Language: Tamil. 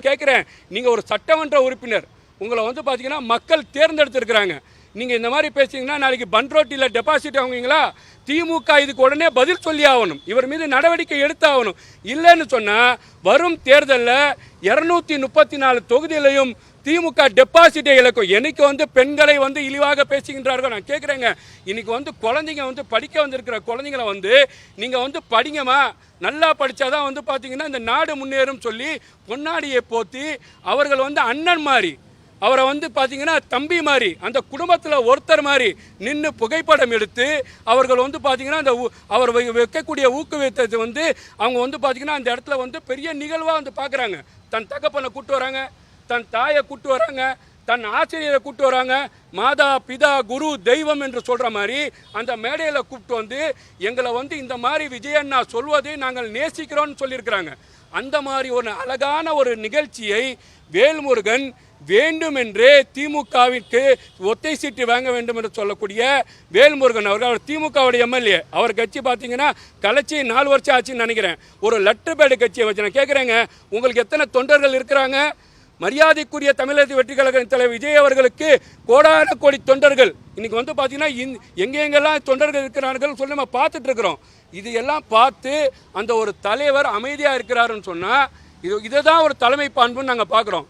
கேட்குறேன், நீங்கள் ஒரு சட்டமன்ற உறுப்பினர், உங்களை வந்து பார்த்தீங்கன்னா மக்கள் தேர்ந்தெடுத்திருக்கிறாங்க. நீங்கள் இந்த மாதிரி பேசுனீங்கன்னா நாளைக்கு பன்ரோட்டியில் டெபாசிட் ஆகுவீங்களா? திமுக இதுக்கு உடனே பதில் சொல்லி ஆகணும், இவர் மீது நடவடிக்கை எடுத்தாகணும். இல்லைன்னு சொன்னால் வரும் தேர்தலில் 234 தொகுதியிலையும் திமுக டெபாசிட்டை இழக்கும். என்னைக்கு வந்து பெண்களை வந்து இழிவாக பேசுகின்றார்கள் நான் கேட்குறேங்க. இன்னைக்கு வந்து குழந்தைங்க வந்து படிக்க வந்திருக்கிற குழந்தைங்களை வந்து நீங்கள் வந்து படிங்கம்மா, நல்லா படித்தாதான் வந்து பார்த்தீங்கன்னா இந்த நாடு முன்னேறும் சொல்லி பொன்னாடியை போற்றி அவர்கள் வந்து அண்ணன் மாதிரி, அவரை வந்து பார்த்தீங்கன்னா தம்பி மாதிரி, அந்த குடும்பத்தில் ஒருத்தர் மாதிரி நின்று புகைப்படம் எடுத்து அவர்கள் வந்து பார்த்தீங்கன்னா அந்த அவர் வைக்கக்கூடிய ஊக்குவித்தது வந்து அவங்க வந்து பார்த்தீங்கன்னா அந்த இடத்துல வந்து பெரிய நிகழ்வாக வந்து பார்க்குறாங்க. தன் தகப்பனை கூப்பிட்டு வராங்க, தன் தாயை கூப்பிட்டு வராங்க, தன் ஆசிரியரை கூப்பிட்டு வராங்க, மாதா பிதா குரு தெய்வம் என்று சொல்கிற மாதிரி அந்த மேடையில் கூப்பிட்டு வந்து எங்களை வந்து இந்த மாதிரி விஜயண்ணா சொல்வதை நாங்கள் நேசிக்கிறோன்னு சொல்லியிருக்கிறாங்க. அந்த மாதிரி ஒரு அழகான ஒரு நிகழ்ச்சியை வேல்முருகன் வேண்டுமென்றே திமுகவிற்கு ஒத்தை சீட்டு வாங்க வேண்டும் என்று சொல்லக்கூடிய வேல்முருகன் அவர்கள், அவர் திமுகவுடைய எம்எல்ஏ, அவர் கட்சி பார்த்தீங்கன்னா கலைச்சி 4 வருஷம் ஆச்சுன்னு நினைக்கிறேன். ஒரு லெட்டர் பேடு கட்சியை வச்சு நான் கேட்குறேங்க, உங்களுக்கு எத்தனை தொண்டர்கள் இருக்கிறாங்க? மரியாதைக்குரிய தமிழக வெற்றி கழக தலைவர் விஜய் அவர்களுக்கு கோடான கோடி தொண்டர்கள் இன்னைக்கு வந்து பார்த்தீங்கன்னா எங்கெங்கெல்லாம் தொண்டர்கள் இருக்கிறார்கள் சொல்லி நம்ம பார்த்துட்டு இருக்கிறோம். இது எல்லாம் பார்த்து அந்த ஒரு தலைவர் அமைதியாக இருக்கிறாருன்னு சொன்னால் இதை தான் ஒரு தலைமை பண்புன்னு நாங்கள் பார்க்குறோம்.